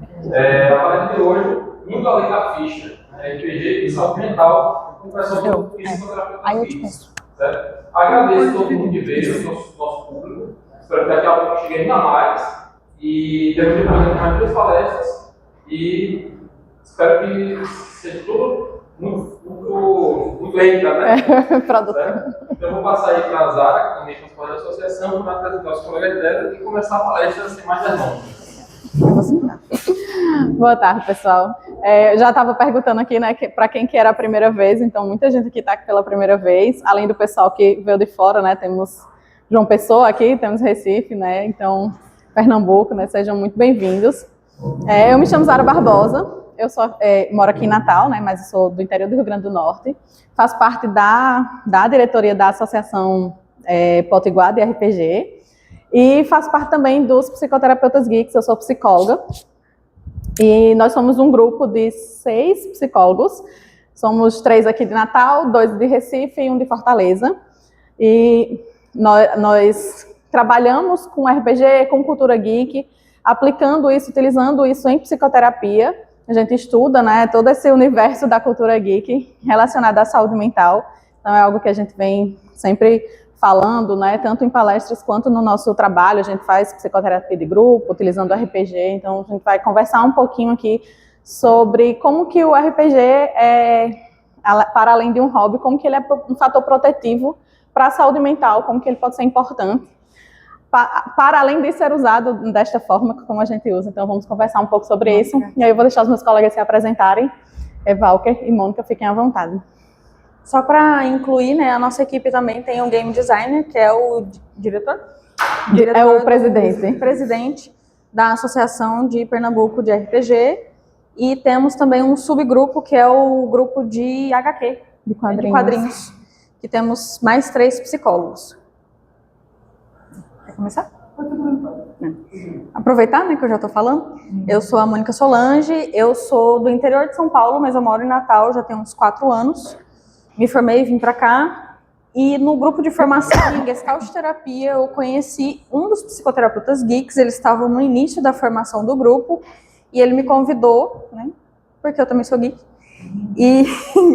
A palestra de hoje, muito além da ficha, RPG e saúde mental, com o pessoal do psicoterapeuta. Agradeço a todo mundo que veio, nosso público. Espero que daqui a pouco chegue ainda mais. E temos de mais 2 palestras. E espero que seja tudo muito lenta, né? Então eu vou passar aí para a Zara, que também faz parte da associação, para apresentar os colegas dela e começar a palestra sem mais delongas. Boa tarde, pessoal. Eu já estava perguntando aqui, né, para quem que era a primeira vez, então muita gente aqui está aqui pela primeira vez, além do pessoal que veio de fora, né, temos João Pessoa aqui, temos Recife, né, então Pernambuco, né, sejam muito bem-vindos. Eu me chamo Zara Barbosa, eu moro aqui em Natal, né, mas eu sou do interior do Rio Grande do Norte, faço parte da diretoria da Associação Potiguar de RPG e faço parte também dos Psicoterapeutas Geeks, eu sou psicóloga. E nós somos um grupo de 6 psicólogos, somos 3 aqui de Natal, 2 de Recife e 1 de Fortaleza. E nós trabalhamos com RPG, com cultura geek, aplicando isso, utilizando isso em psicoterapia. A gente estuda, né, todo esse universo da cultura geek relacionado à saúde mental. Então é algo que a gente vem sempre falando, né, tanto em palestras quanto no nosso trabalho. A gente faz psicoterapia de grupo, utilizando o RPG, então a gente vai conversar um pouquinho aqui sobre como que o RPG para além de um hobby, como que ele é um fator protetivo para a saúde mental, como que ele pode ser importante, para além de ser usado desta forma como a gente usa. Então vamos conversar um pouco sobre isso, e aí eu vou deixar os meus colegas se apresentarem. Walker e Mônica, fiquem à vontade. Só para incluir, né, a nossa equipe também tem um game designer, que é o diretor é o presidente da Associação de Pernambuco de RPG, e temos também um subgrupo, que é o grupo de HQ, de quadrinhos, que temos mais 3 psicólogos. Quer começar? Aproveitar, né, que eu já estou falando. Eu sou a Mônica Solange, eu sou do interior de São Paulo, mas eu moro em Natal já tem uns 4 anos. Me formei e vim para cá, e no grupo de formação em Gestalt Terapia eu conheci um dos psicoterapeutas geeks. Eles estavam no início da formação do grupo, e ele me convidou, né, porque eu também sou geek, e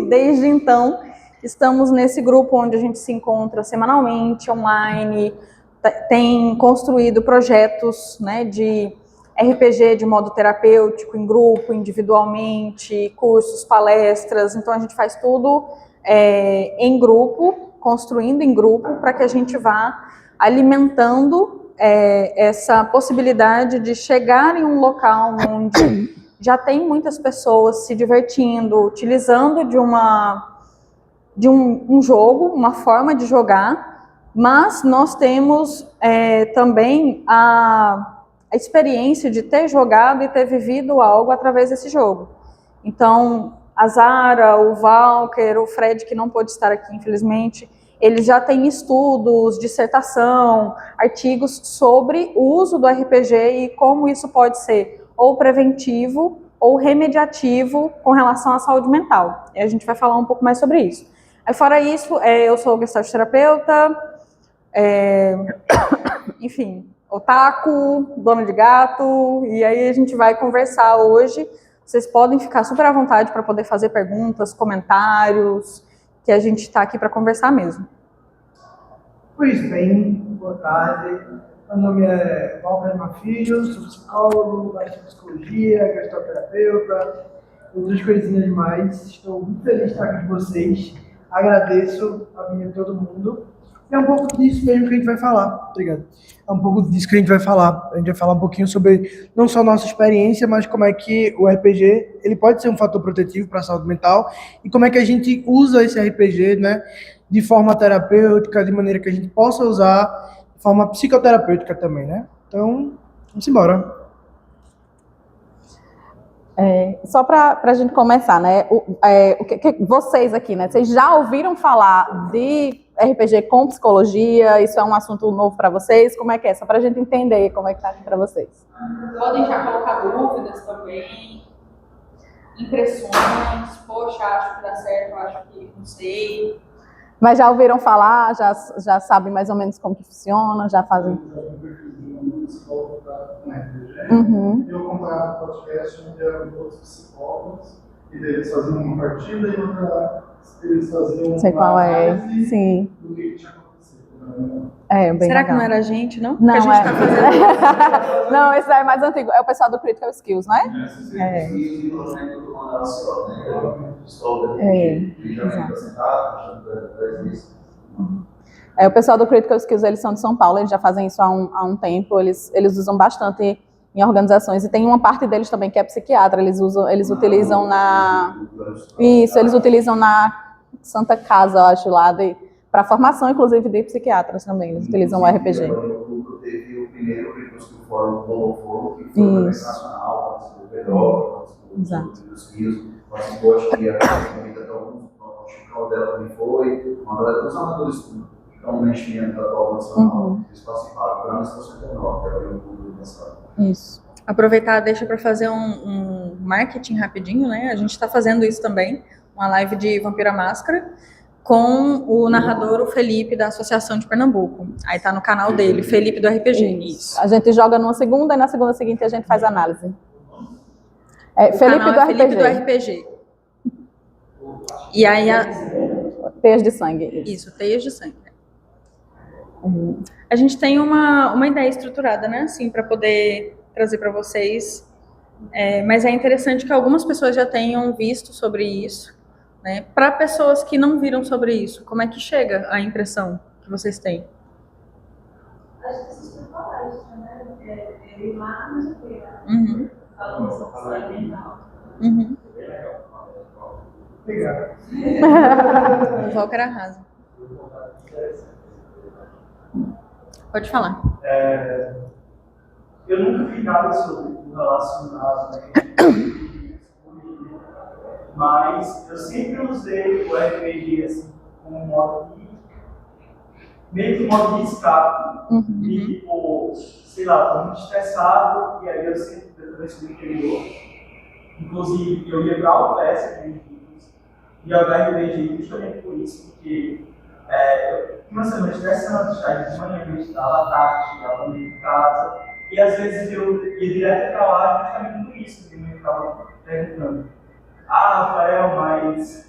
desde então estamos nesse grupo onde a gente se encontra semanalmente, online, tem construído projetos, né, de RPG de modo terapêutico, em grupo, individualmente, cursos, palestras. Então a gente faz tudo em grupo, construindo em grupo, para que a gente vá alimentando essa possibilidade de chegar em um local onde já tem muitas pessoas se divertindo, utilizando de um jogo, uma forma de jogar, mas nós temos também a experiência de ter jogado e ter vivido algo através desse jogo. Então, a Zara, o Walker, o Fred, que não pôde estar aqui, infelizmente, eles já têm estudos, dissertação, artigos sobre o uso do RPG e como isso pode ser ou preventivo ou remediativo com relação à saúde mental. E a gente vai falar um pouco mais sobre isso. Aí, fora isso, eu sou gestalt terapeuta, enfim, otaku, dona de gato, e aí a gente vai conversar hoje. Vocês podem ficar super à vontade para poder fazer perguntas, comentários, que a gente está aqui para conversar mesmo. Pois bem, boa tarde. Meu nome é Walker Filho, sou psicólogo, gosto de psicologia, gastroterapeuta, outras coisinhas mais. Estou muito feliz de estar aqui com vocês. Agradeço a vinda de todo mundo. E é um pouco disso mesmo que a gente vai falar. Obrigado. É um pouco disso que a gente vai falar. A gente vai falar um pouquinho sobre não só a nossa experiência, mas como é que o RPG ele pode ser um fator protetivo para a saúde mental e como é que a gente usa esse RPG, né, de forma terapêutica, de maneira que a gente possa usar de forma psicoterapêutica também, né? Então, vamos embora. Só para a gente começar, né? Vocês aqui, né? Vocês já ouviram falar de RPG com psicologia? Isso é um assunto novo para vocês? Como é que é? Só para a gente entender como é que está aqui para vocês. Podem já colocar dúvidas também, impressões. Poxa, acho que dá certo, acho que não sei. Mas já ouviram falar? Já sabem mais ou menos como que funciona? Já fazem? psicólogo para um RPG. Uhum. Eu acompanhava o podcast onde eram outros psicólogos, e daí eles faziam uma partida e outra eles faziam Sei qual uma é. análise Sim. do que tinha acontecido. É, bem Será legal. que não era a gente, não? Não, Porque a gente tá fazendo. Não, esse daí é mais antigo. É o pessoal do Critical Skills, não é? É. O pessoal do Critical Skills, eles são de São Paulo, eles já fazem isso há um tempo, eles usam bastante em organizações, e tem uma parte deles também que é psiquiatra, eles utilizam eles utilizam na Santa Casa, eu acho, lá para formação, inclusive, de psiquiatras também, eles utilizam o RPG. Teve o primeiro que o Fórum colocou, que foi o internacional, participou do Pedro, participou dos Rios, participou, acho que a comunidade o dela também foi, uma galera dos amadores que estão no enchimento da prova nacional, eles participaram, para a situação econômica, que era o público nessa. Isso. Aproveitar, deixa para fazer um marketing rapidinho, né? A gente está fazendo isso também, uma live de Vampira Máscara, com o narrador, o Felipe, da Associação de Pernambuco. Aí tá no canal dele, Felipe do RPG. Isso. A gente joga numa segunda e na segunda seguinte a gente faz análise. Felipe do RPG. E aí Teias de sangue. Isso, teias de sangue. A gente tem uma ideia estruturada, né, assim, para poder trazer para vocês. Mas é interessante que algumas pessoas já tenham visto sobre isso, né? Para pessoas que não viram sobre isso, como é que chega a impressão que vocês têm? Acho que vocês têm palestra, né? Ir lá no GP, Uhum. falando sobre saúde mental. Uhum. Obrigado. O Walker arrasa. Pode falar. Eu nunca vi nada sobre o relacionado, né? Mas eu sempre usei o RPG assim, como um modo meio que um modo de escape. E tipo, sei lá, tô muito estressado, e aí eu sempre descobri o interior. Inclusive, eu ia pra Alfessa e jogar RPG justamente por isso, porque uma semana estressante, estava de manhã, eu estudava à tarde, chegava no meio de casa, e às vezes eu ia direto para lá justamente por isso, que eu estava perguntando: Rafael, mas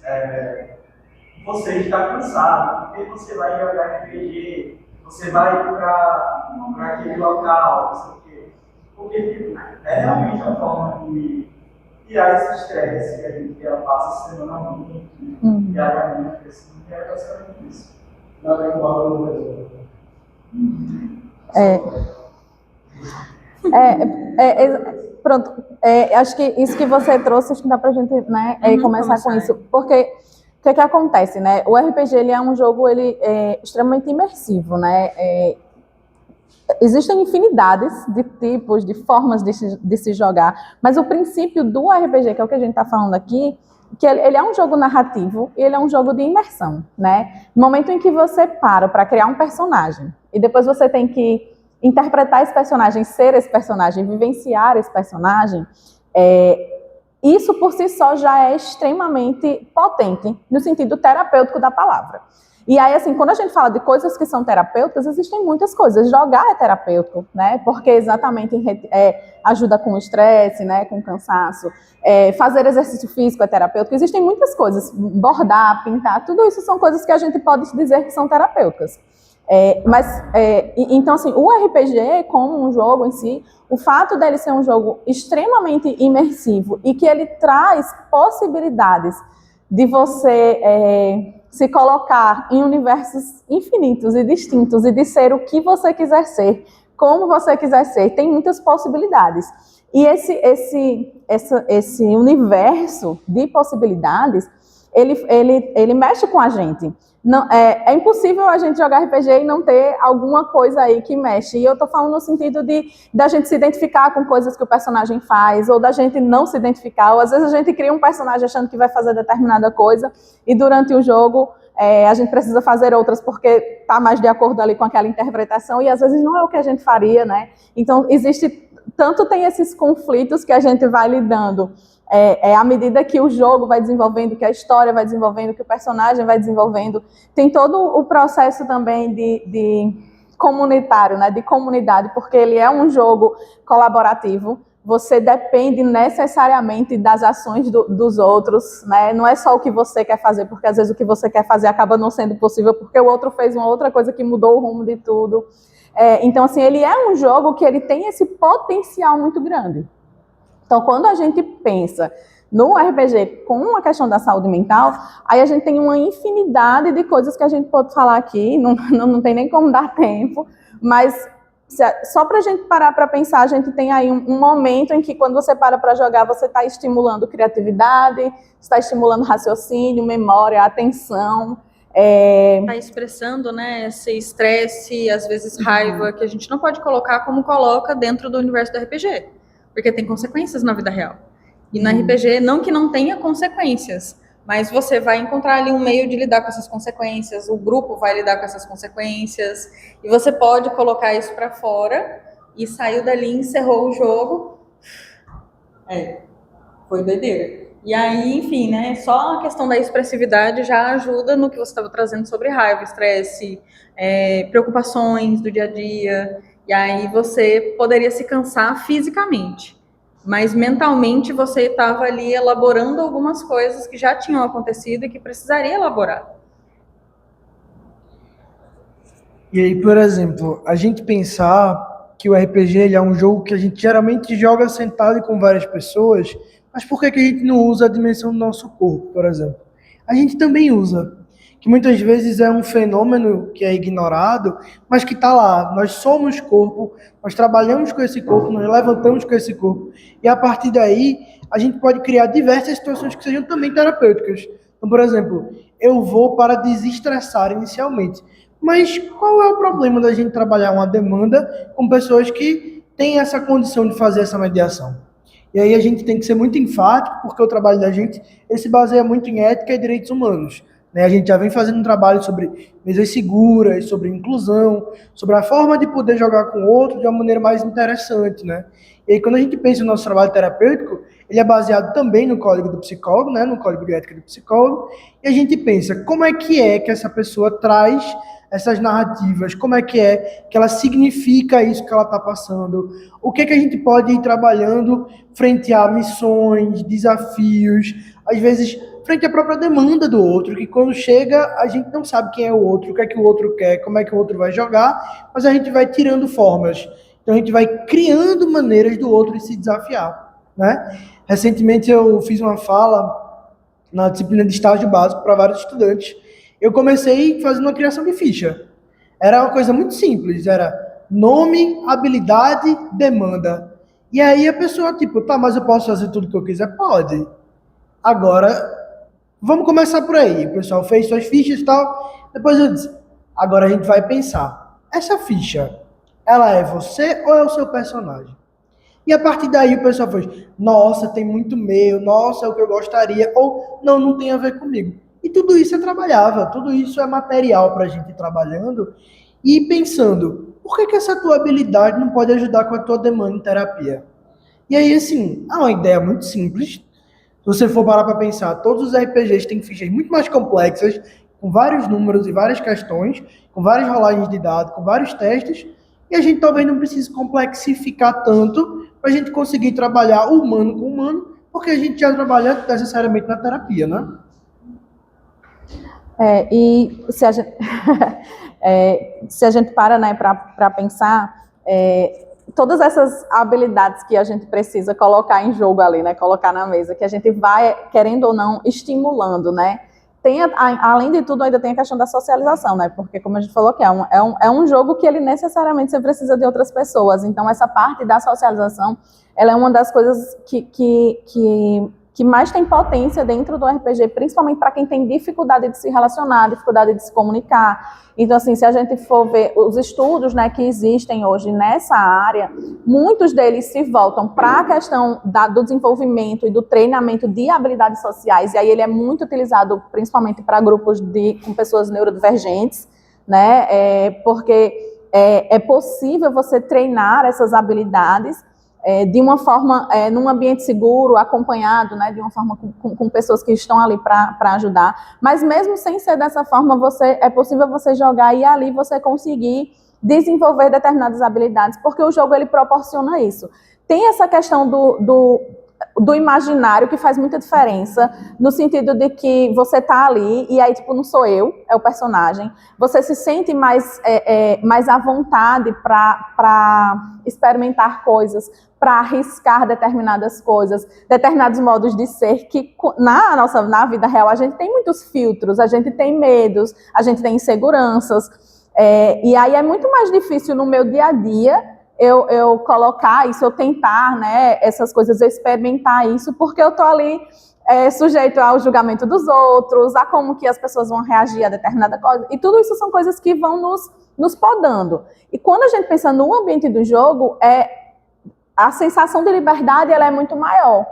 você está cansado, por que você vai jogar RPG? Você vai para aquele local, não sei o quê. Porque tipo, é realmente uma forma de tirar esse estresse que a gente passa semanalmente, diariamente, assim, que é basicamente isso. Não é igual no Brasil. Pronto, acho que isso que você trouxe, acho que dá pra gente, né, começar com isso, porque o que acontece, né, o RPG, ele é um jogo, ele é extremamente imersivo, né, existem infinidades de tipos, de formas de se jogar, mas o princípio do RPG, que é o que a gente está falando aqui, que ele é um jogo narrativo e ele é um jogo de imersão, né? No momento em que você para criar um personagem e depois você tem que interpretar esse personagem, ser esse personagem, vivenciar esse personagem, isso por si só já é extremamente potente no sentido terapêutico da palavra. E aí, assim, quando a gente fala de coisas que são terapêuticas, existem muitas coisas. Jogar é terapêutico, né? Porque exatamente ajuda com o estresse, né? Com o cansaço. Fazer exercício físico é terapêutico. Existem muitas coisas. Bordar, pintar, tudo isso são coisas que a gente pode dizer que são terapêuticas. Então, assim, o RPG, como um jogo em si, o fato dele ser um jogo extremamente imersivo e que ele traz possibilidades de você se colocar em universos infinitos e distintos e de ser o que você quiser ser, como você quiser ser, tem muitas possibilidades. E esse universo de possibilidades, ele mexe com a gente. Não, é impossível a gente jogar RPG e não ter alguma coisa aí que mexe. E eu tô falando no sentido da gente se identificar com coisas que o personagem faz, ou da gente não se identificar, ou às vezes a gente cria um personagem achando que vai fazer determinada coisa, e durante o jogo a gente precisa fazer outras porque tá mais de acordo ali com aquela interpretação, e às vezes não é o que a gente faria, né? Então, tem esses conflitos que a gente vai lidando. À medida que o jogo vai desenvolvendo, que a história vai desenvolvendo, que o personagem vai desenvolvendo, tem todo o processo também de comunitário, né, de comunidade, porque ele é um jogo colaborativo. Você depende necessariamente das ações dos outros, né? Não é só o que você quer fazer, porque às vezes o que você quer fazer acaba não sendo possível, porque o outro fez uma outra coisa que mudou o rumo de tudo. Então, assim, ele é um jogo que ele tem esse potencial muito grande. Então, quando a gente pensa no RPG com a questão da saúde mental, aí a gente tem uma infinidade de coisas que a gente pode falar aqui, não tem nem como dar tempo, mas só para a gente parar para pensar, a gente tem aí um momento em que quando você para jogar, você está estimulando criatividade, está estimulando raciocínio, memória, atenção. Está expressando, né, esse estresse, às vezes raiva, que a gente não pode colocar como coloca dentro do universo do RPG, porque tem consequências na vida real. E no RPG, não que não tenha consequências, mas você vai encontrar ali um meio de lidar com essas consequências, o grupo vai lidar com essas consequências, e você pode colocar isso para fora, e saiu dali, encerrou o jogo, foi doideira. E aí, enfim, né, só a questão da expressividade já ajuda no que você estava trazendo sobre raiva, estresse, preocupações do dia a dia, e aí você poderia se cansar fisicamente. Mas mentalmente você estava ali elaborando algumas coisas que já tinham acontecido e que precisaria elaborar. E aí, por exemplo, a gente pensar que o RPG ele é um jogo que a gente geralmente joga sentado e com várias pessoas, mas por que a gente não usa a dimensão do nosso corpo, por exemplo? A gente também usa, que muitas vezes é um fenômeno que é ignorado, mas que está lá. Nós somos corpo, nós trabalhamos com esse corpo, nós levantamos com esse corpo, e a partir daí a gente pode criar diversas situações que sejam também terapêuticas. Então, por exemplo, eu vou para desestressar inicialmente, mas qual é o problema da gente trabalhar uma demanda com pessoas que têm essa condição de fazer essa mediação? E aí a gente tem que ser muito enfático, porque o trabalho da gente ele se baseia muito em ética e direitos humanos. A gente já vem fazendo um trabalho sobre mesas seguras, sobre inclusão, sobre a forma de poder jogar com o outro de uma maneira mais interessante, né? E aí, quando a gente pensa no nosso trabalho terapêutico, ele é baseado também no código do psicólogo, né? No código de ética do psicólogo, e a gente pensa como é que essa pessoa traz essas narrativas, como é que ela significa isso que ela está passando, o que a gente pode ir trabalhando frente a missões, desafios, às vezes frente à própria demanda do outro, que quando chega a gente não sabe quem é o outro, o que é que o outro quer, como é que o outro vai jogar, mas a gente vai tirando formas, então a gente vai criando maneiras do outro de se desafiar, né? Recentemente eu fiz uma fala na disciplina de estágio básico para vários estudantes. Eu comecei fazendo uma criação de ficha. Era uma coisa muito simples, era nome, habilidade, demanda. E aí a pessoa, tipo, tá, mas eu posso fazer tudo que eu quiser? Pode. Agora, vamos começar por aí. O pessoal fez suas fichas e tal. Depois eu disse, agora a gente vai pensar. Essa ficha, ela é você ou é o seu personagem? E a partir daí o pessoal fez, nossa, tem muito meu, nossa, é o que eu gostaria, ou não tem a ver comigo. E tudo isso é trabalhável, tudo isso é material para a gente ir trabalhando e pensando, por que essa tua habilidade não pode ajudar com a tua demanda em terapia? E aí, assim, é uma ideia muito simples. Se você for parar para pensar, todos os RPGs têm fichas muito mais complexas, com vários números e várias questões, com várias rolagens de dados, com vários testes, e a gente talvez não precise complexificar tanto para a gente conseguir trabalhar humano com humano, porque a gente já trabalha necessariamente na terapia, né? E se a gente, se a gente para, né, para pensar, todas essas habilidades que a gente precisa colocar em jogo ali, né, colocar na mesa, que a gente vai, querendo ou não, estimulando, né, além de tudo, ainda tem a questão da socialização, né, porque como a gente falou que é um jogo que ele necessariamente você precisa de outras pessoas, então essa parte da socialização, ela é uma das coisas que mais tem potência dentro do RPG, principalmente para quem tem dificuldade de se relacionar, dificuldade de se comunicar. Então, assim, se a gente for ver os estudos, né, que existem hoje nessa área, muitos deles se voltam para a questão do desenvolvimento e do treinamento de habilidades sociais, e aí ele é muito utilizado principalmente para grupos com pessoas neurodivergentes, né, porque é possível você treinar essas habilidades de uma forma, num ambiente seguro, acompanhado, né, de uma forma com pessoas que estão ali para ajudar, mas mesmo sem ser dessa forma, é possível você jogar e ali você conseguir desenvolver determinadas habilidades, porque o jogo ele proporciona isso. Tem essa questão do imaginário que faz muita diferença, no sentido de que você tá ali e aí, tipo, não sou eu, é o personagem. Você se sente mais à vontade para experimentar coisas, para arriscar determinadas coisas, determinados modos de ser que na vida real a gente tem muitos filtros, a gente tem medos, a gente tem inseguranças, e aí é muito mais difícil no meu dia a dia eu colocar isso, eu tentar, né, essas coisas, eu experimentar isso, porque eu tô ali sujeito ao julgamento dos outros, a como que as pessoas vão reagir a determinada coisa, e tudo isso são coisas que vão nos podando. E quando a gente pensa no ambiente do jogo, a sensação de liberdade ela é muito maior,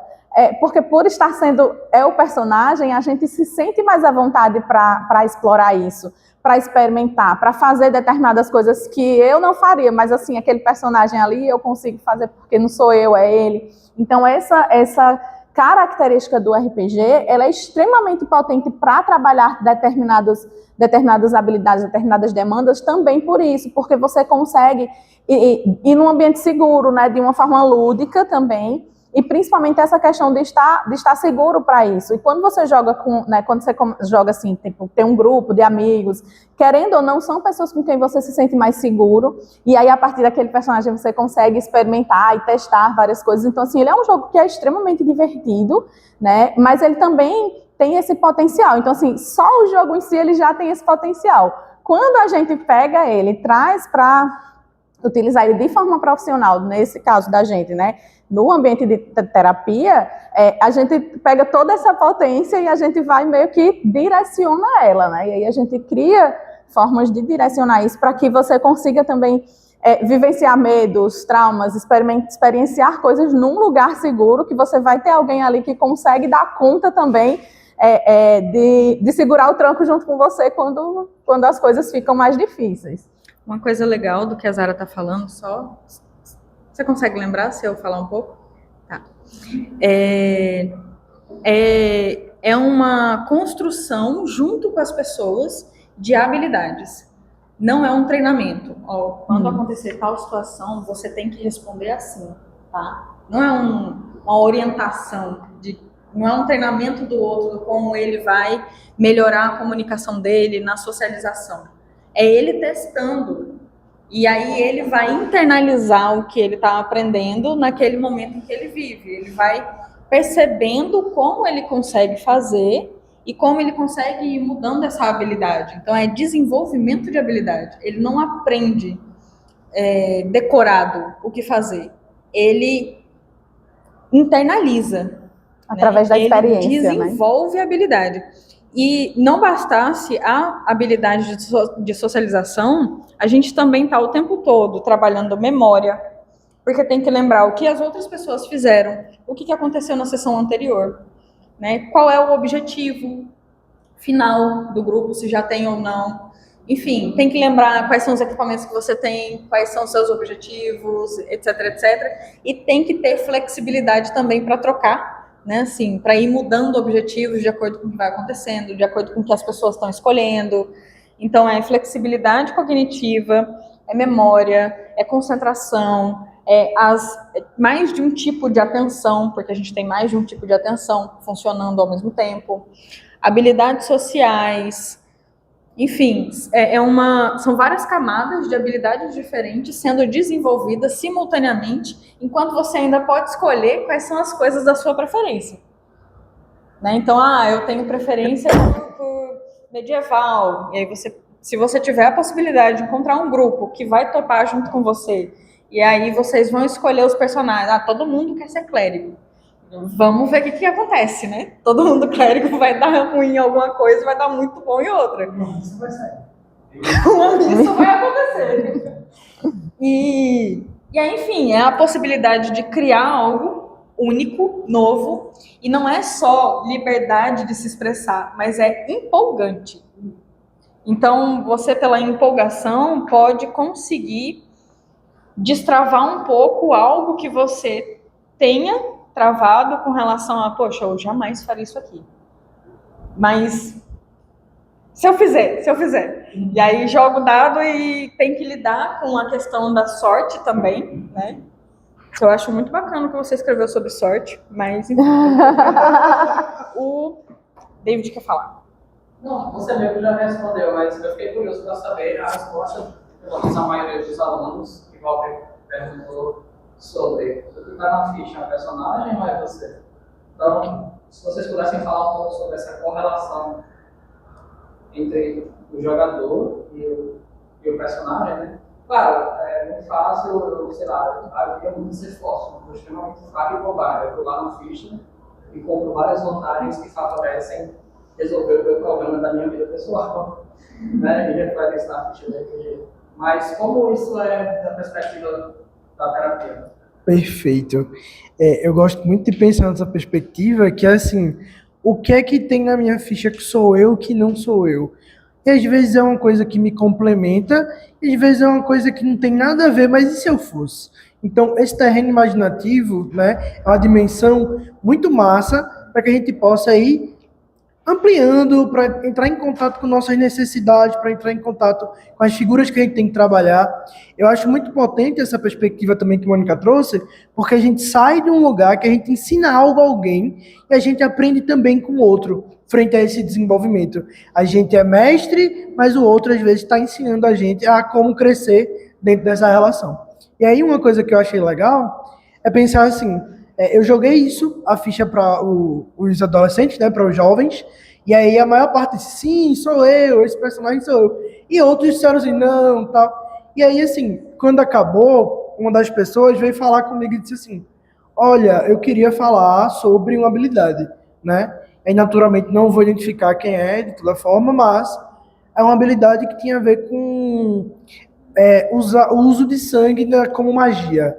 porque por estar sendo o personagem, a gente se sente mais à vontade para explorar isso, para experimentar, para fazer determinadas coisas que eu não faria, mas assim, aquele personagem ali eu consigo fazer porque não sou eu, é ele. Então essa característica do RPG, ela é extremamente potente para trabalhar determinadas habilidades, determinadas demandas também por isso, porque você consegue ir num ambiente seguro, né, de uma forma lúdica também, e principalmente essa questão de estar seguro para isso. E quando você joga quando você joga assim, tipo, tem um grupo de amigos, querendo ou não, são pessoas com quem você se sente mais seguro, e aí a partir daquele personagem você consegue experimentar e testar várias coisas. Então, assim, ele é um jogo que é extremamente divertido, né, mas ele também tem esse potencial. Então, assim, só o jogo em si, ele já tem esse potencial. Quando a gente pega ele, traz para utilizar ele de forma profissional, nesse caso da gente, né, no ambiente de terapia, a gente pega toda essa potência e a gente vai meio que direciona ela, né? E aí a gente cria formas de direcionar isso para que você consiga também vivenciar medos, traumas, experienciar coisas num lugar seguro, que você vai ter alguém ali que consegue dar conta também de segurar o tranco junto com você quando as coisas ficam mais difíceis. Uma coisa legal do que a Zara está falando, só... Você consegue lembrar se eu falar um pouco? Tá. É uma construção junto com as pessoas de habilidades. Não é um treinamento. Quando acontecer tal situação, você tem que responder assim, tá? Não é uma orientação, não é um treinamento do outro, como ele vai melhorar a comunicação dele na socialização. É ele testando. E aí ele vai internalizar o que ele está aprendendo naquele momento em que ele vive. Ele vai percebendo como ele consegue fazer e como ele consegue ir mudando essa habilidade. Então é desenvolvimento de habilidade. Ele não aprende decorado o que fazer. Ele internaliza. Através da experiência, ele desenvolve a habilidade. E não bastasse a habilidade de socialização, a gente também está o tempo todo trabalhando memória, porque tem que lembrar o que as outras pessoas fizeram, o que aconteceu na sessão anterior, né? Qual é o objetivo final do grupo, se já tem ou não. Enfim, tem que lembrar quais são os equipamentos que você tem, quais são os seus objetivos, etc, etc. E tem que ter flexibilidade também para trocar, né, assim, para ir mudando objetivos de acordo com o que vai acontecendo, de acordo com o que as pessoas estão escolhendo. Então, é flexibilidade cognitiva, é memória, é concentração, mais de um tipo de atenção, porque a gente tem mais de um tipo de atenção funcionando ao mesmo tempo, habilidades sociais, enfim, são várias camadas de habilidades diferentes sendo desenvolvidas simultaneamente, enquanto você ainda pode escolher quais são as coisas da sua preferência. Né? Então, eu tenho preferência por medieval, e aí se você tiver a possibilidade de encontrar um grupo que vai topar junto com você, e aí vocês vão escolher os personagens, todo mundo quer ser clérigo. Vamos ver o que acontece, né? Todo mundo clérigo vai dar ruim em alguma coisa, vai dar muito bom em outra. Isso vai sair. Isso vai acontecer. E aí, enfim, é a possibilidade de criar algo único, novo, e não é só liberdade de se expressar, mas é empolgante. Então, você, pela empolgação, pode conseguir destravar um pouco algo que você tenha travado com relação a, poxa, eu jamais faria isso aqui. Mas Se eu fizer. E aí jogo o dado e tem que lidar com a questão da sorte também, né? Eu acho muito bacana o que você escreveu sobre sorte, mas enfim. O David quer falar. Não, você mesmo já respondeu, mas eu fiquei curioso para saber a resposta, pelo menos a maioria dos alunos, que o Walter perguntou sobre o que está na ficha, a personagem ou é você? Então, se vocês pudessem falar um pouco sobre essa correlação entre o jogador e o personagem, né? Claro, é muito fácil, sei lá, havia muitos esforços, eu extremamente fraco e covarde. Eu vou lá na ficha e compro várias vantagens que favorecem resolver o meu problema da minha vida pessoal, né? E refletem isso na ficha do RPG. Mas como isso é da perspectiva da terapia? Perfeito. Eu gosto muito de pensar nessa perspectiva, que é assim, o que é que tem na minha ficha que sou eu, que não sou eu? E às vezes é uma coisa que me complementa, e às vezes é uma coisa que não tem nada a ver, mas e se eu fosse? Então, esse terreno imaginativo, né, é uma dimensão muito massa para que a gente possa ir ampliando, para entrar em contato com nossas necessidades, para entrar em contato com as figuras que a gente tem que trabalhar. Eu acho muito potente essa perspectiva também que a Mônica trouxe, porque a gente sai de um lugar que a gente ensina algo a alguém e a gente aprende também com o outro, frente a esse desenvolvimento. A gente é mestre, mas o outro às vezes está ensinando a gente a como crescer dentro dessa relação. E aí uma coisa que eu achei legal é pensar assim, eu joguei isso, a ficha para os adolescentes, né, para os jovens, e aí a maior parte disse, sim, sou eu, esse personagem sou eu. E outros disseram assim, não, tal. E aí, assim, quando acabou, uma das pessoas veio falar comigo e disse assim, olha, eu queria falar sobre uma habilidade, né? E naturalmente não vou identificar quem é, de toda forma, mas é uma habilidade que tinha a ver com o uso de sangue como magia.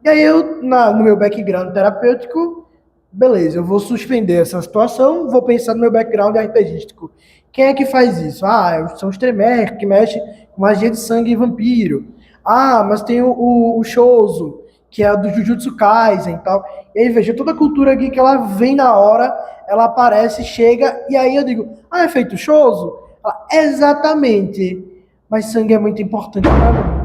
E aí eu, no meu background terapêutico, beleza, eu vou suspender essa situação, vou pensar no meu background RPGístico. Quem é que faz isso? São os Tremere, que mexe com magia de sangue e vampiro. Mas tem o Shoso, que é do Jujutsu Kaisen e tal. E aí, veja, toda a cultura aqui que ela vem na hora, ela aparece, chega, e aí eu digo, é feito Shoso? Exatamente. Mas sangue é muito importante para mim.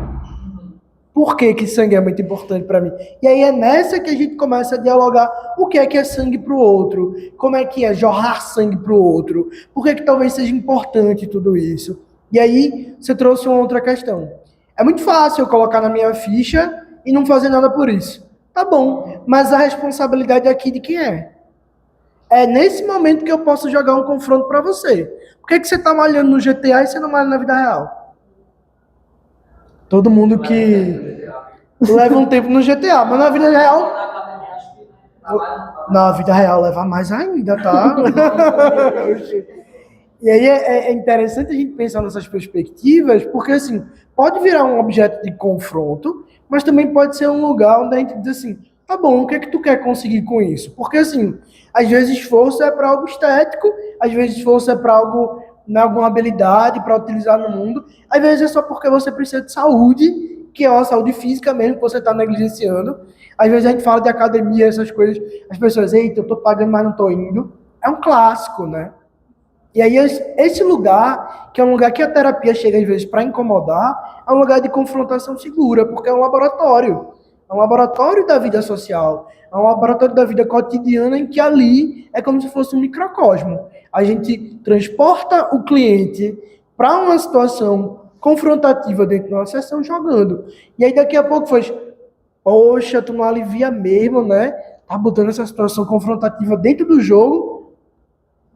Por que sangue é muito importante para mim? E aí é nessa que a gente começa a dialogar o que é sangue para o outro, como é que é jorrar sangue para o outro, por que talvez seja importante tudo isso. E aí você trouxe uma outra questão. É muito fácil eu colocar na minha ficha e não fazer nada por isso. Tá bom, mas a responsabilidade aqui de quem é? É nesse momento que eu posso jogar um confronto para você. Por que você tá malhando no GTA e você não malha na vida real? Todo mundo que leva um tempo no GTA, mas na vida real... Na vida real leva mais ainda, tá? E aí é interessante a gente pensar nessas perspectivas, porque assim, pode virar um objeto de confronto, mas também pode ser um lugar onde a gente diz assim, tá bom, o que é que tu quer conseguir com isso? Porque assim, às vezes esforço é para algo estético, às vezes esforço é para algo, alguma habilidade para utilizar no mundo, às vezes é só porque você precisa de saúde, que é uma saúde física mesmo, que você está negligenciando. Às vezes a gente fala de academia, essas coisas, as pessoas, eita, eu tô pagando, mas não tô indo. É um clássico, né? E aí esse lugar, que é um lugar que a terapia chega às vezes para incomodar, é um lugar de confrontação segura, porque é um laboratório. É um laboratório da vida social, é um laboratório da vida cotidiana em que ali é como se fosse um microcosmo. A gente transporta o cliente para uma situação confrontativa dentro de uma sessão jogando. E aí daqui a pouco foi, poxa, tu não alivia mesmo, né? Tá botando essa situação confrontativa dentro do jogo.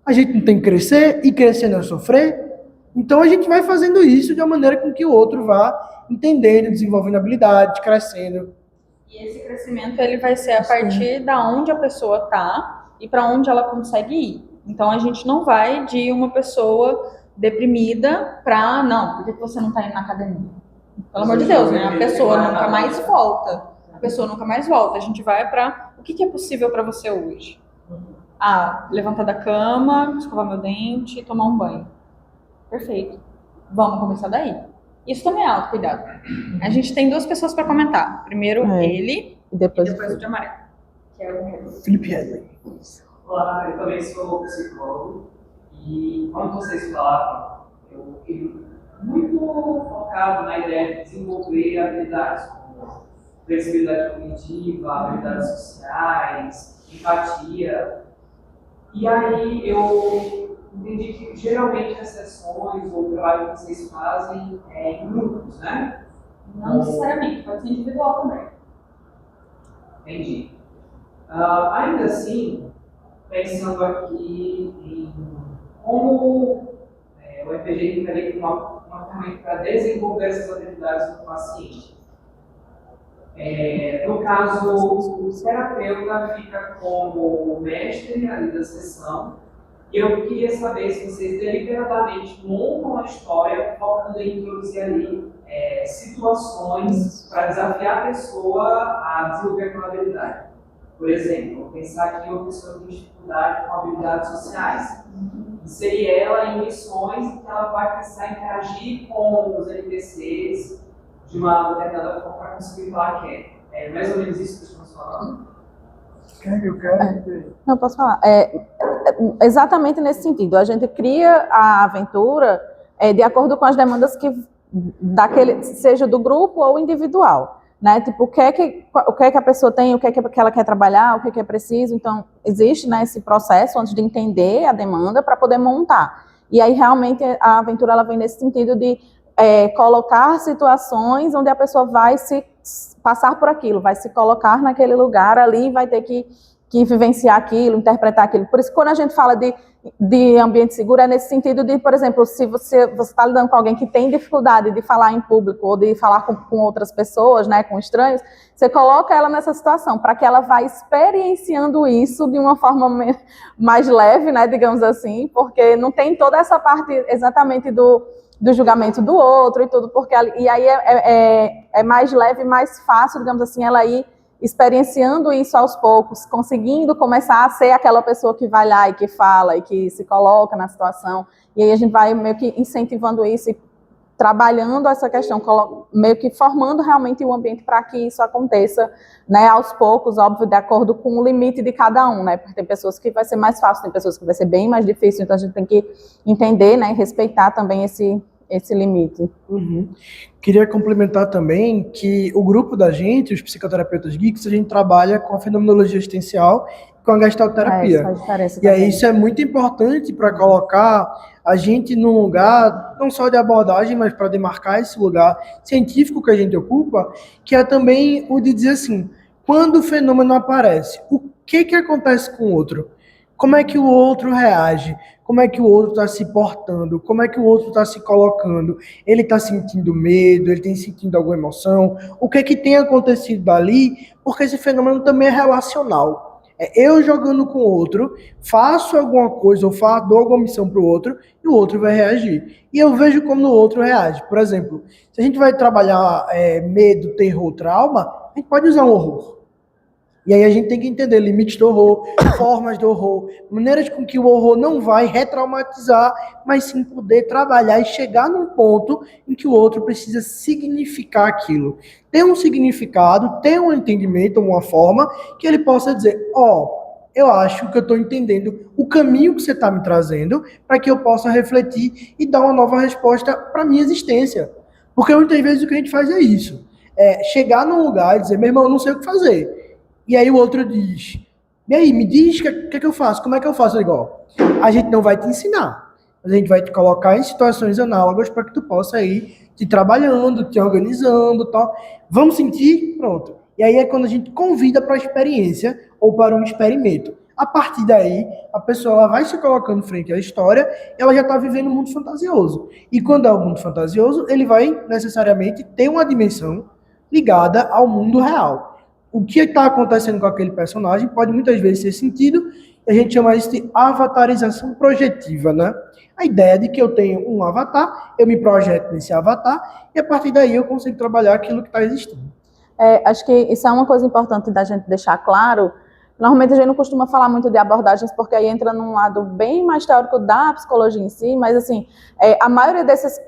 A gente não tem que crescer, e crescer não é sofrer. Então a gente vai fazendo isso de uma maneira com que o outro vá entendendo, desenvolvendo habilidades, crescendo. E esse crescimento ele vai ser a partir da onde a pessoa tá e para onde ela consegue ir. Então a gente não vai de uma pessoa deprimida para não, por que você não tá indo na academia? Pelo amor de Deus, né? A pessoa nunca mais volta. A pessoa nunca mais volta. A gente vai para o que é possível para você hoje? Levantar da cama, escovar meu dente, tomar um banho. Perfeito. Vamos começar daí. Isso também é autocuidado. A gente tem duas pessoas para comentar. Primeiro ele e depois o de amarelo. Que é o Felipe Hedley. Olá, eu também sou psicólogo E quando vocês falavam, eu fiquei muito focado na ideia de desenvolver habilidades como flexibilidade cognitiva, habilidades sociais, empatia. E aí eu entendi que geralmente as sessões ou o trabalho que vocês fazem é em grupos, né? Não necessariamente, pode ser individual também. Entendi. Ainda assim, pensando aqui em como o EPG ficaria com uma ferramenta para desenvolver essas habilidades no paciente. No caso, o terapeuta fica como mestre ali da sessão, e eu queria saber se vocês deliberadamente montam a história focando em introduzir ali situações para desafiar a pessoa a desenvolver aquela habilidade. Por exemplo, pensar que uma pessoa tem dificuldade com habilidades sociais. Inserir ela em missões em que ela vai precisar interagir com os NPCs de uma determinada forma para conseguir falar que é mais ou menos isso que estamos falando. Eu quero. Não, posso falar. Exatamente nesse sentido. A gente cria a aventura de acordo com as demandas seja do grupo ou individual. Né? Tipo, o que é que a pessoa tem, o que é que ela quer trabalhar, o que é preciso. Então, existe, né, esse processo antes de entender a demanda para poder montar. E aí, realmente, a aventura ela vem nesse sentido de colocar situações onde a pessoa vai se passar por aquilo, vai se colocar naquele lugar ali, vai ter que vivenciar aquilo, interpretar aquilo. Por isso, quando a gente fala de ambiente seguro, é nesse sentido de, por exemplo, se você está lidando com alguém que tem dificuldade de falar em público ou de falar com outras pessoas, né, com estranhos, você coloca ela nessa situação, para que ela vá experienciando isso de uma forma mais leve, né, digamos assim, porque não tem toda essa parte exatamente do julgamento do outro e tudo, porque e aí é mais leve, mais fácil, digamos assim, ela ir experienciando isso aos poucos, conseguindo começar a ser aquela pessoa que vai lá e que fala e que se coloca na situação, e aí a gente vai meio que incentivando isso e trabalhando essa questão, meio que formando realmente o ambiente para que isso aconteça, né, aos poucos, óbvio, de acordo com o limite de cada um, né, porque tem pessoas que vai ser mais fácil, tem pessoas que vai ser bem mais difícil, então a gente tem que entender, né, e respeitar também esse limite. Uhum. Queria complementar também que o grupo da gente, os psicoterapeutas geeks, a gente trabalha com a fenomenologia existencial e com a gestalterapia. Isso faz diferença e também. aí isso é muito importante para colocar a gente num lugar, não só de abordagem, mas para demarcar esse lugar científico que a gente ocupa, que é também o de dizer assim, quando o fenômeno aparece, o que acontece com o outro? Como é que o outro reage? Como é que o outro está se portando? Como é que o outro está se colocando? Ele está sentindo medo? Ele tem sentindo alguma emoção? O que tem acontecido dali? Porque esse fenômeno também é relacional. Eu jogando com o outro, faço alguma coisa ou dou alguma missão para o outro e o outro vai reagir. E eu vejo como o outro reage. Por exemplo, se a gente vai trabalhar medo, terror, trauma, a gente pode usar um horror. E aí a gente tem que entender limites do horror, formas do horror, maneiras com que o horror não vai retraumatizar, mas sim poder trabalhar e chegar num ponto em que o outro precisa significar aquilo. Ter um significado, ter um entendimento, uma forma que ele possa dizer, eu acho que eu estou entendendo o caminho que você está me trazendo para que eu possa refletir e dar uma nova resposta para a minha existência. Porque muitas vezes o que a gente faz é isso. Chegar num lugar e dizer, meu irmão, eu não sei o que fazer. E aí o outro diz, e aí, me diz o que eu faço, como é que eu faço? Igual, a gente não vai te ensinar, mas a gente vai te colocar em situações análogas para que tu possa ir te trabalhando, te organizando e tal. Vamos sentir? Pronto. E aí é quando a gente convida para a experiência ou para um experimento. A partir daí, a pessoa ela vai se colocando frente à história, ela já está vivendo um mundo fantasioso. E quando é um mundo fantasioso, ele vai necessariamente ter uma dimensão ligada ao mundo real. O que está acontecendo com aquele personagem pode muitas vezes ser sentido, e a gente chama isso de avatarização projetiva, né? A ideia de que eu tenho um avatar, eu me projeto nesse avatar, e a partir daí eu consigo trabalhar aquilo que está existindo. Acho que isso é uma coisa importante da gente deixar claro. Normalmente a gente não costuma falar muito de abordagens, porque aí entra num lado bem mais teórico da psicologia em si, mas assim, a maioria desses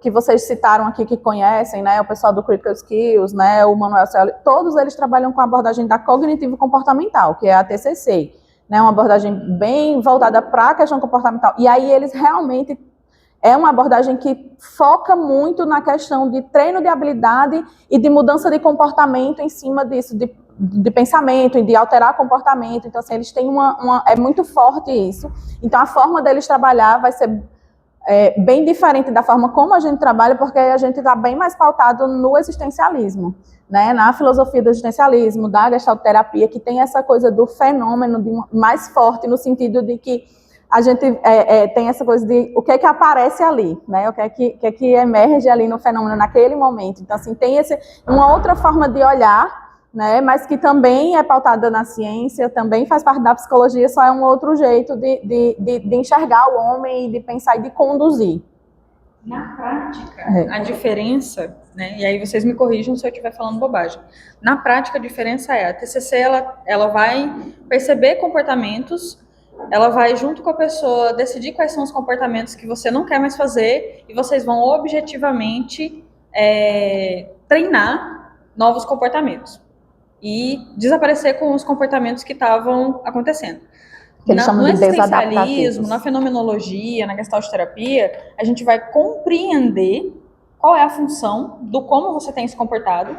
que vocês citaram aqui, que conhecem, né, o pessoal do Critical Skills, né, o Manuel Cioli, todos eles trabalham com a abordagem da cognitivo-comportamental, que é a TCC, né, uma abordagem bem voltada para a questão comportamental. E aí eles realmente é uma abordagem que foca muito na questão de treino de habilidade e de mudança de comportamento em cima disso, de pensamento e de alterar comportamento. Então, assim, eles têm é muito forte isso. Então, a forma deles trabalhar vai ser bem diferente da forma como a gente trabalha, porque a gente está bem mais pautado no existencialismo, né? Na filosofia do existencialismo, da gestalterapia, que tem essa coisa do fenômeno mais forte, no sentido de que a gente tem essa coisa de o que é que aparece ali, né? O que é que emerge ali no fenômeno naquele momento. Então, assim, tem uma outra forma de olhar, né? Mas que também é pautada na ciência, também faz parte da psicologia, só é um outro jeito de enxergar o homem, de pensar e de conduzir. Na prática, a diferença, né? E aí vocês me corrijam se eu estiver falando bobagem. Na prática, a diferença a TCC ela vai perceber comportamentos. Ela vai, junto com a pessoa, decidir quais são os comportamentos que você não quer mais fazer e vocês vão objetivamente treinar novos comportamentos e desaparecer com os comportamentos que estavam acontecendo. No existencialismo, na fenomenologia, na gestalterapia, a gente vai compreender qual é a função do como você tem se comportado.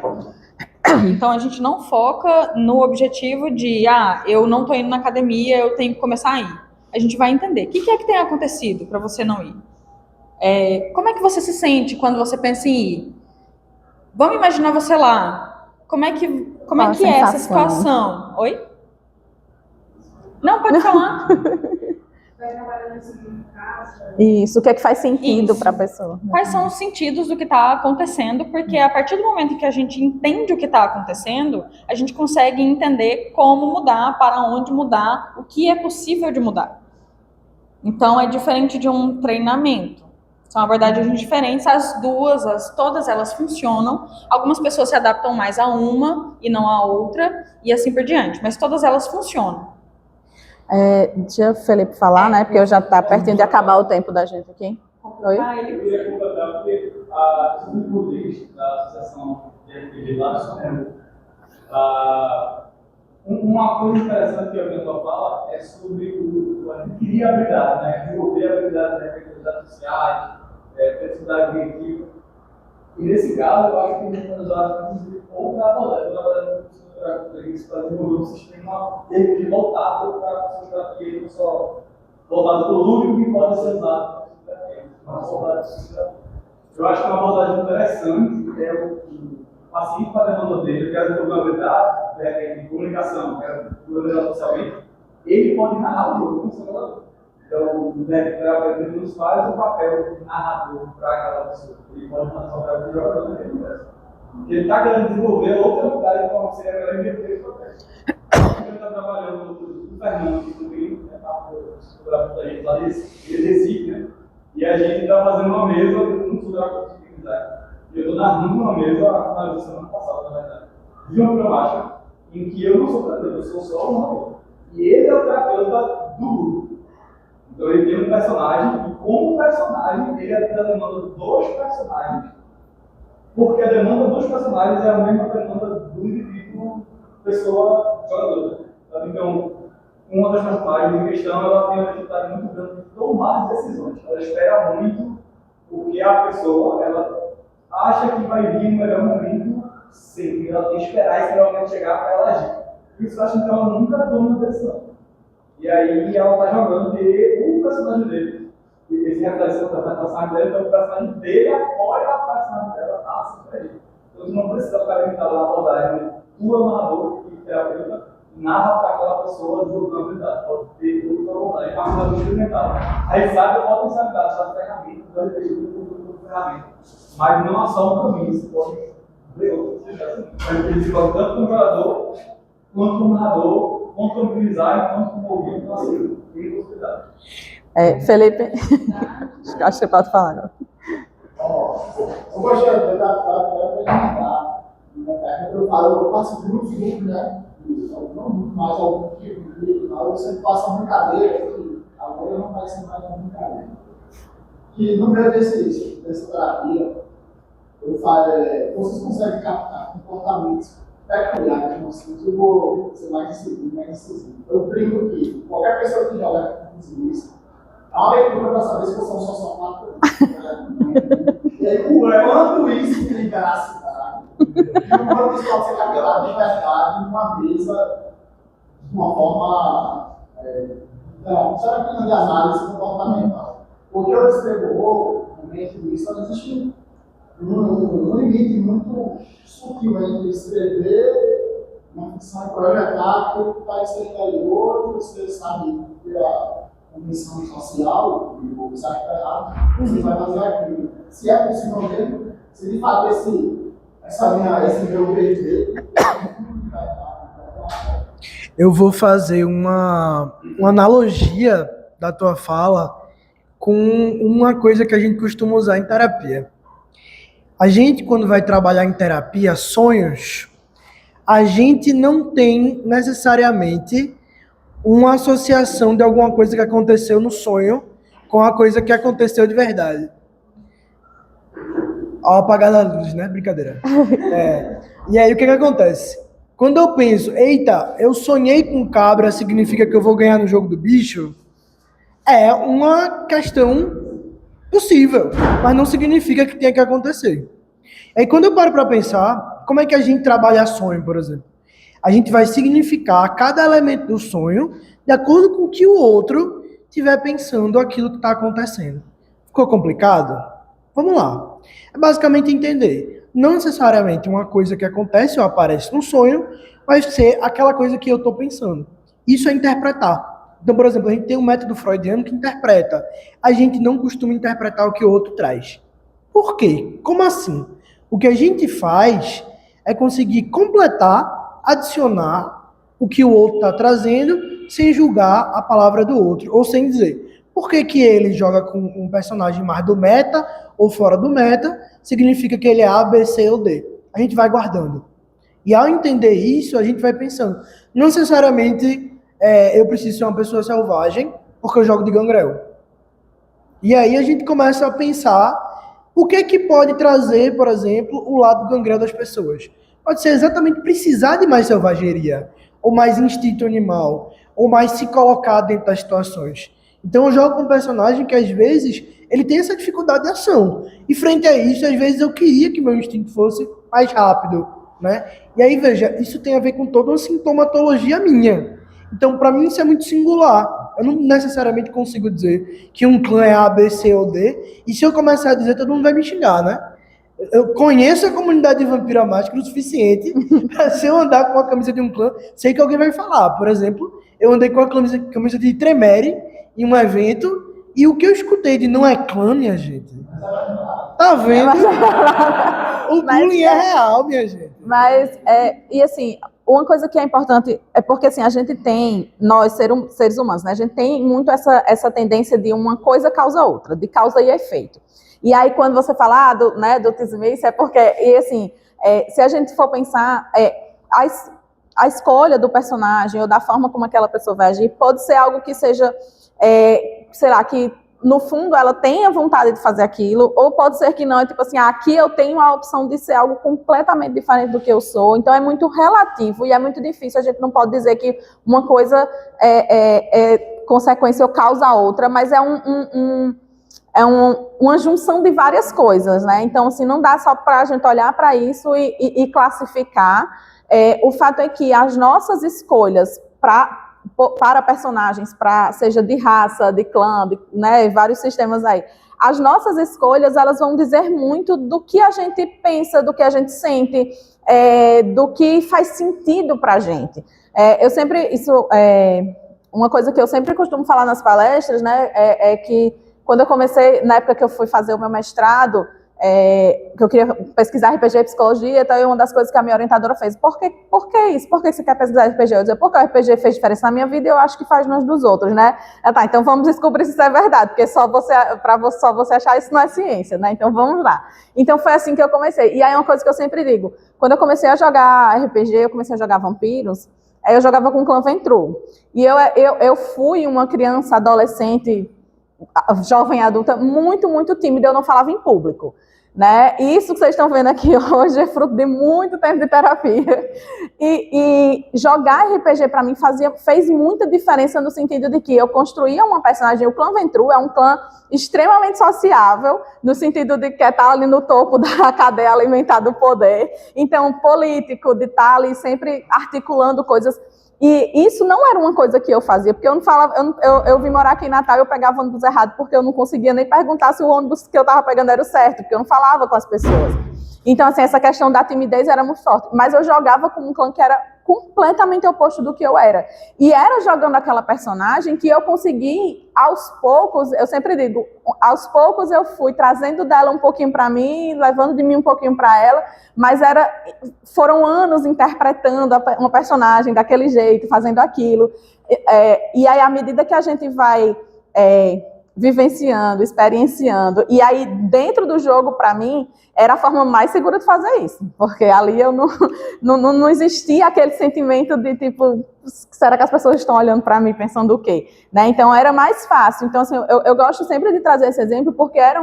Então, a gente não foca no objetivo de, eu não estou indo na academia, eu tenho que começar a ir. A gente vai entender o que é que tem acontecido para você não ir. Como é que você se sente quando você pensa em ir? Vamos imaginar você lá. Como é que é essa situação? Oi? Não, pode falar. Isso, o que é que faz sentido para a pessoa? Quais são os sentidos do que está acontecendo? Porque a partir do momento que a gente entende o que está acontecendo, a gente consegue entender como mudar, para onde mudar, o que é possível de mudar. Então, é diferente de um treinamento. São abordagens diferentes, todas elas funcionam. Algumas pessoas se adaptam mais a uma e não a outra, e assim por diante. Mas todas elas funcionam. Deixa o Felipe falar, né? Porque já está pertinho de acabar o tempo da gente aqui. Oi? Eu queria completar, porque a subcomponente da Associação de RPG lá uma coisa interessante que a pessoa fala é sobre adquirir habilidade, né? Desenvolver habilidades sociais, flexibilidade cognitiva. E nesse caso, eu acho que a gente pode usar inclusive outra abordagem para desenvolver um sistema de voltado para a psicoterapia, não só voltado para o lúdico que pode ser usado para a psicoterapia. Eu acho que uma abordagem interessante é o paciente para a demanda dele, que é a desenvolvimento de comunicação, que é a desenvolvimento socialmente, ele pode narrar o jogo como simulador. Então, o terapeuta nos faz o papel de narrador para aquela pessoa. Ele pode fazer o papel de jogador naquele universo. Ele está querendo desenvolver outra habilidade para você, agora inverter esse papel. Ele está trabalhando o Fernando, que também é da gente lá de Recife, né? E a gente está fazendo uma mesa no sul da comunidade. Eu estou narrando uma mesa na semana passada, na verdade, de uma problemática em que eu não sou terapeuta, eu sou só um narrador. E ele é o terapeuta do grupo. Então ele tem um personagem, e como personagem, ele é a demanda dos personagens. Porque a demanda dos personagens é a mesma demanda do indivíduo, pessoa, jogadora. Então, uma das personagens em questão, ela tem uma dificuldade muito grande de tomar decisões. Ela espera muito, porque a pessoa, ela acha que vai vir no melhor momento sempre. Ela tem que esperar esse melhor momento chegar para ela agir. Por isso, eu acho que ela nunca toma uma decisão. E aí, ela está jogando o personagem dele. E esse reflexão da personagem dele, então o personagem dele apoia a personagem dela a se sair. Então, você não precisa ficar limitado na abordagem. Tu é o narrador, que terapeuta, narra para aquela pessoa desenvolver uma habilidade. Pode ter outra abordagem, uma coisa experimental. Aí sabe a potencialidade da ferramenta, do RPG, ferramenta. Mas não é só um caminho, você pode ver outras coisas. Ele pode tanto como jogador, quanto como narrador, quanto como utilizar, quanto como ouvir, então assim, tem possibilidade. Felipe, acho que você pode falar agora. Eu gostaria de adaptar para ajudar. Eu passo grupos, né? Não muito mais algum tipo de livro, mas eu sempre faço uma brincadeira, que agora não vai ser mais uma brincadeira. Que no meio dessa terapia, eu falo, vocês conseguem captar comportamentos peculiar de vocês, eu vou ser mais incisivo. Eu brinco que qualquer pessoa que joga com isso, a leitura para saber se você é um sociopata. E aí, o quanto isso liga na cidade, e o quanto isso pode ser capturado de verdade numa mesa de uma forma, será que de análise comportamental? Porque eu descrevo realmente isso, existe um limite muito sutil entre escrever uma ficção e projetar aquilo que está exterior e você sabe que a condição social, e o que está errado, você vai fazer aquilo. Se é possível mesmo, se de fato esse meu PhD, eu vou fazer uma analogia da tua fala com uma coisa que a gente costuma usar em terapia. A gente, quando vai trabalhar em terapia, sonhos, a gente não tem necessariamente uma associação de alguma coisa que aconteceu no sonho com a coisa que aconteceu de verdade. Ao apagar a luz, né? Brincadeira. E aí, o que acontece? Quando eu penso, eita, eu sonhei com cabra, significa que eu vou ganhar no jogo do bicho? É uma questão possível, mas não significa que tenha que acontecer. Aí quando eu paro para pensar, como é que a gente trabalha sonho, por exemplo? A gente vai significar cada elemento do sonho de acordo com o que o outro estiver pensando aquilo que está acontecendo. Ficou complicado? Vamos lá. É basicamente entender. Não necessariamente uma coisa que acontece ou aparece no sonho vai ser aquela coisa que eu estou pensando. Isso é interpretar. Então, por exemplo, a gente tem um método freudiano que interpreta. A gente não costuma interpretar o que o outro traz. Por quê? Como assim? O que a gente faz é conseguir completar, adicionar o que o outro está trazendo, sem julgar a palavra do outro, ou sem dizer por que ele joga com um personagem mais do meta ou fora do meta, significa que ele é A, B, C ou D. A gente vai guardando. E ao entender isso, a gente vai pensando. Não necessariamente eu preciso ser uma pessoa selvagem porque eu jogo de gangrel. E aí a gente começa a pensar o que pode trazer, por exemplo, o lado gangrel das pessoas. Pode ser exatamente precisar de mais selvageria, ou mais instinto animal, ou mais se colocar dentro das situações. Então eu jogo com um personagem que às vezes ele tem essa dificuldade de ação. E frente a isso, às vezes eu queria que meu instinto fosse mais rápido, né? E aí, veja, isso tem a ver com toda uma sintomatologia minha. Então, para mim, isso é muito singular. Eu não necessariamente consigo dizer que um clã é A, B, C ou D, e se eu começar a dizer, todo mundo vai me xingar, né? Eu conheço a comunidade de Vampira Máscara o suficiente para, se eu andar com a camisa de um clã, sei que alguém vai falar. Por exemplo, eu andei com a camisa de Tremere em um evento, e o que eu escutei de não é clã, minha gente, tá vendo? O bullying é real, minha gente. Mas, e assim, uma coisa que é importante é porque, assim, a gente tem, nós, seres humanos, né, a gente tem muito essa tendência de uma coisa causa outra, de causa e efeito. E aí, quando você fala do Tismice, é porque, e assim, se a gente for pensar, a escolha do personagem ou da forma como aquela pessoa vai agir pode ser algo que seja, sei lá, que no fundo ela tenha vontade de fazer aquilo, ou pode ser que não, é tipo assim, aqui eu tenho a opção de ser algo completamente diferente do que eu sou, então é muito relativo e é muito difícil, a gente não pode dizer que uma coisa é consequência ou causa a outra, mas é uma junção de várias coisas, né? Então, assim, não dá só para a gente olhar para isso e classificar. O fato é que as nossas escolhas para personagens, seja de raça, de clã, né, vários sistemas aí, as nossas escolhas, elas vão dizer muito do que a gente pensa, do que a gente sente, do que faz sentido para a gente. Uma coisa que eu sempre costumo falar nas palestras, né, é que quando eu comecei, na época que eu fui fazer o meu mestrado, que eu queria pesquisar RPG e psicologia, então uma das coisas que a minha orientadora fez, por que isso? Por que você quer pesquisar RPG? Eu dizia, porque o RPG fez diferença na minha vida e eu acho que faz nos dos outros, né? Tá, então vamos descobrir se isso é verdade, porque só você achar isso não é ciência, né? Então vamos lá. Então foi assim que eu comecei. E aí uma coisa que eu sempre digo, quando eu comecei a jogar RPG, eu comecei a jogar vampiros, eu jogava com o clã Ventru. E eu fui uma criança, adolescente, jovem adulta, muito, muito tímida, eu não falava em público. né? E isso que vocês estão vendo aqui hoje é fruto de muito tempo de terapia. E jogar RPG para mim fez muita diferença no sentido de que eu construía uma personagem. O clã Ventru é um clã extremamente sociável, no sentido de que estar ali no topo da cadeia alimentar do poder. Então, político, de estar ali sempre articulando coisas. E isso não era uma coisa que eu fazia, porque eu não falava, eu vim morar aqui em Natal e eu pegava ônibus errado, porque eu não conseguia nem perguntar se o ônibus que eu estava pegando era o certo, porque eu não falava com as pessoas. Então, assim, essa questão da timidez era muito forte. Mas eu jogava com um clã que era completamente oposto do que eu era. E era jogando aquela personagem que eu consegui, aos poucos, eu sempre digo, aos poucos eu fui trazendo dela um pouquinho para mim, levando de mim um pouquinho para ela, mas foram anos interpretando uma personagem daquele jeito, fazendo aquilo. E aí, à medida que a gente vai vivenciando, experienciando, e aí dentro do jogo, para mim, era a forma mais segura de fazer isso, porque ali eu não existia aquele sentimento de tipo, será que as pessoas estão olhando para mim pensando o quê? Né? Então era mais fácil. Então assim, eu gosto sempre de trazer esse exemplo, porque era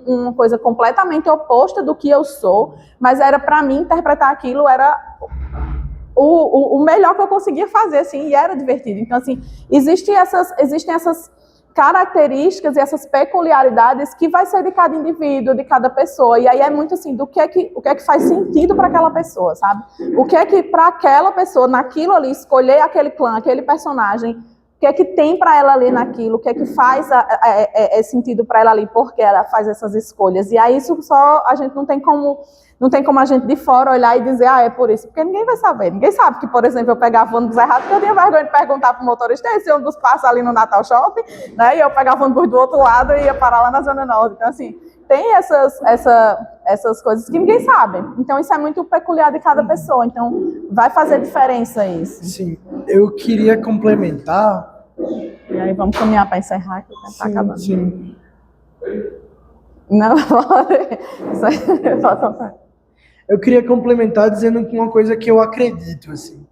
uma coisa completamente oposta do que eu sou, mas era para mim interpretar aquilo, era o melhor que eu conseguia fazer, assim, e era divertido. Então assim, existem essas características e essas peculiaridades que vai ser de cada indivíduo, de cada pessoa, e aí é muito assim, o que é que faz sentido para aquela pessoa, sabe? O que é que para aquela pessoa, naquilo ali, escolher aquele clã, aquele personagem, o que é que tem para ela ali naquilo, o que é que faz sentido para ela ali, porque ela faz essas escolhas, e aí isso só a gente não tem como a gente de fora olhar e dizer, é por isso, porque ninguém vai saber. Ninguém sabe que, por exemplo, eu pegava ônibus errado, porque eu tinha vergonha de perguntar para o motorista, esse ônibus passa ali no Natal Shopping, né? E eu pegava o ônibus do outro lado e ia parar lá na Zona Norte. Então, assim, tem essas coisas que ninguém sabe. Então, isso é muito peculiar de cada pessoa. Então, vai fazer diferença isso. Sim, eu queria complementar. E aí, vamos caminhar para encerrar, que o tempo está acabando. Sim. Não, pode. Eu queria complementar dizendo uma coisa que eu acredito, assim.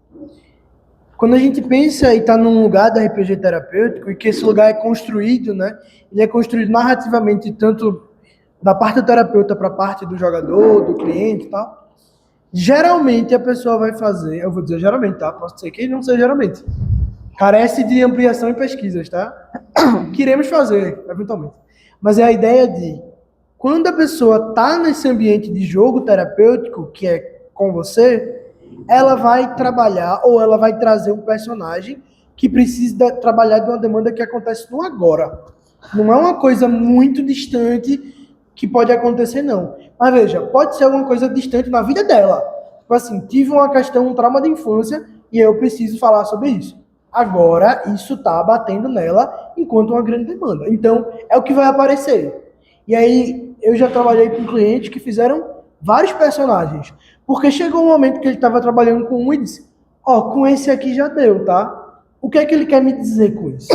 Quando a gente pensa e está num lugar da RPG terapêutico, e que esse lugar é construído, né? Ele é construído narrativamente, tanto da parte do terapeuta para a parte do jogador, do cliente e tal. Geralmente a pessoa vai fazer, eu vou dizer geralmente, tá? Posso dizer que não seja geralmente. Carece de ampliação e pesquisas, tá? Queremos fazer, eventualmente. Mas é a ideia de, quando a pessoa está nesse ambiente de jogo terapêutico, que é com você, ela vai trabalhar ou ela vai trazer um personagem que precisa trabalhar de uma demanda que acontece no agora. Não é uma coisa muito distante que pode acontecer, não. Mas veja, pode ser uma coisa distante na vida dela. Tipo assim, tive uma questão, um trauma de infância e eu preciso falar sobre isso. Agora, isso está batendo nela enquanto uma grande demanda. Então, é o que vai aparecer. E aí, eu já trabalhei com clientes que fizeram vários personagens. Porque chegou um momento que ele estava trabalhando com um e disse, com esse aqui já deu, tá? O que é que ele quer me dizer com isso?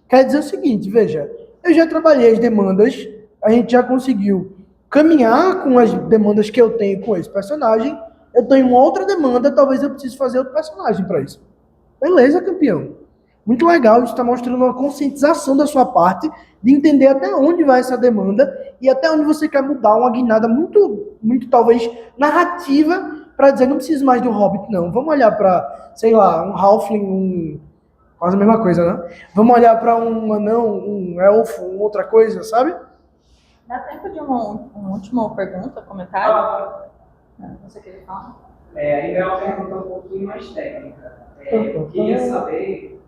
Quer dizer o seguinte, veja, eu já trabalhei as demandas, a gente já conseguiu caminhar com as demandas que eu tenho com esse personagem, eu tenho uma outra demanda, talvez eu precise fazer outro personagem para isso. Beleza, campeão. Muito legal, isso está mostrando uma conscientização da sua parte, de entender até onde vai essa demanda e até onde você quer mudar uma guinada muito, muito talvez, narrativa, para dizer, não preciso mais do Hobbit, não. Vamos olhar para, sei lá, um Halfling, quase a mesma coisa, né? Vamos olhar para um anão, um elfo, outra coisa, sabe? Dá tempo de uma última pergunta, comentário? Você queria falar? Aí é uma pergunta um pouquinho mais técnica. Eu queria saber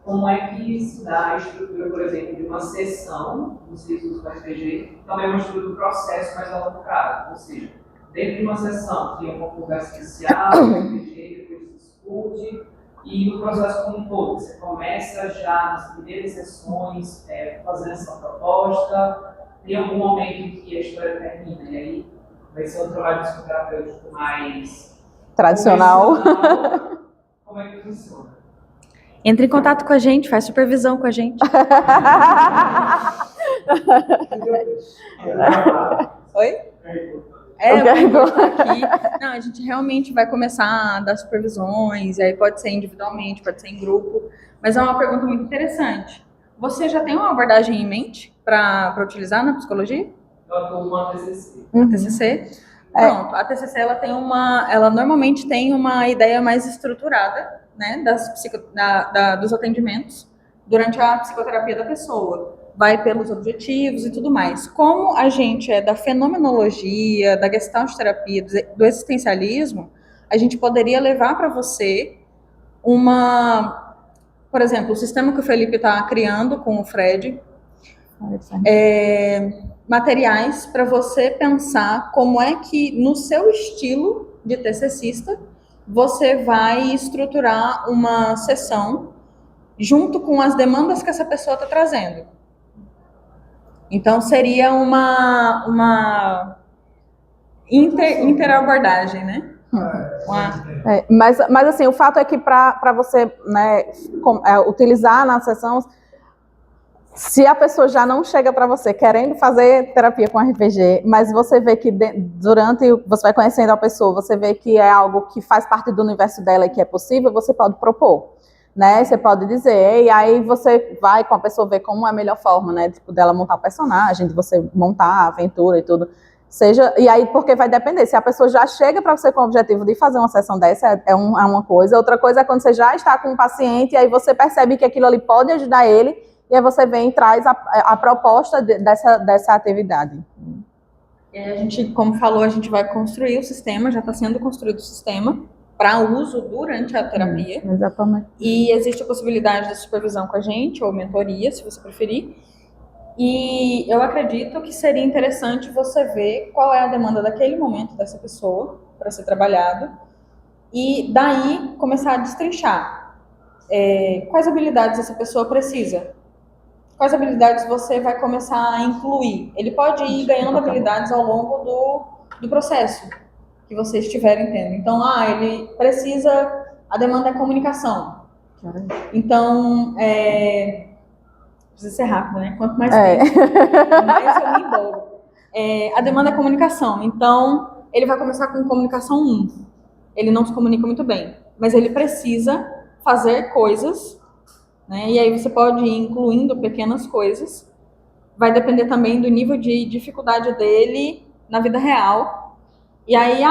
como é que se dá a estrutura, por exemplo, de uma sessão nos livros do RPG, também uma estrutura do processo mais alongado. Ou seja, dentro de uma sessão tem uma conversa inicial, RPG, depois discute, e no processo como um todo. Você começa já nas primeiras sessões fazendo essa proposta, tem algum momento em que a história termina, e aí vai ser um trabalho psicoterapêutico mais tradicional. Como é que funciona? Entre em contato com a gente, faz supervisão com a gente. Oi? Eu vou aqui. Não, a gente realmente vai começar a dar supervisões, aí pode ser individualmente, pode ser em grupo, mas é uma pergunta muito interessante. Você já tem uma abordagem em mente para utilizar na psicologia? tanto uma TCC. A TCC? Pronto, a TCC ela normalmente tem uma ideia mais estruturada, né, dos atendimentos durante a psicoterapia da pessoa. Vai pelos objetivos e tudo mais. Como a gente é da fenomenologia, da gestalt terapia, do existencialismo, a gente poderia levar para você por exemplo, o sistema que o Felipe está criando com o Fred, materiais para você pensar como é que, no seu estilo de TCCista, você vai estruturar uma sessão junto com as demandas que essa pessoa está trazendo. Então, seria uma interabordagem, né? Mas assim, o fato é que para você, né, utilizar na sessão, se a pessoa já não chega para você querendo fazer terapia com RPG, mas você vê que você vai conhecendo a pessoa, você vê que é algo que faz parte do universo dela e que é possível, você pode propor, né? Você pode dizer, e aí você vai com a pessoa ver como é a melhor forma, né? Tipo, dela montar o personagem, de você montar a aventura e tudo. E aí, porque vai depender, se a pessoa já chega para você com o objetivo de fazer uma sessão dessa, é uma coisa. Outra coisa é quando você já está com um paciente, e aí você percebe que aquilo ali pode ajudar ele, e aí você vem e traz a proposta dessa atividade. E aí a gente, como falou, a gente vai construir o sistema, já está sendo construído o sistema para uso durante a terapia. Exatamente. E existe a possibilidade de supervisão com a gente, ou mentoria, se você preferir. E eu acredito que seria interessante você ver qual é a demanda daquele momento dessa pessoa para ser trabalhado e daí começar a destrinchar quais habilidades essa pessoa precisa, quais habilidades você vai começar a incluir. Ele pode ir ganhando habilidades ao longo do processo que você estiver entendendo. Então, ele precisa, a demanda é comunicação. Então, precisa ser rápido, né? Quanto mais tempo, mais eu me embolo. A demanda é comunicação. Então, ele vai começar com comunicação 1. Ele não se comunica muito bem, mas ele precisa fazer coisas, né? E aí você pode ir incluindo pequenas coisas. Vai depender também do nível de dificuldade dele na vida real. E aí,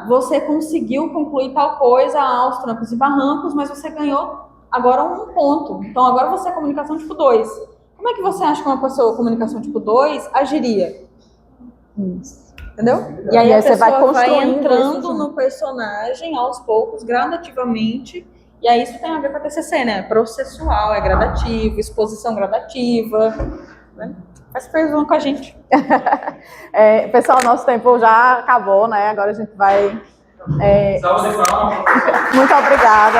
você conseguiu concluir tal coisa aos trancos e barrancos, mas você ganhou agora um ponto. Então, agora você é comunicação tipo 2. Como é que você acha que uma pessoa comunicação tipo 2 agiria? Entendeu? E aí a pessoa vai entrando no personagem aos poucos, gradativamente. E aí isso tem a ver com a TCC, né? Processual, é gradativo, exposição gradativa. Né? Faz pergunta com a gente. Pessoal, nosso tempo já acabou, né? Agora a gente vai... Salve de palmas. Muito obrigada.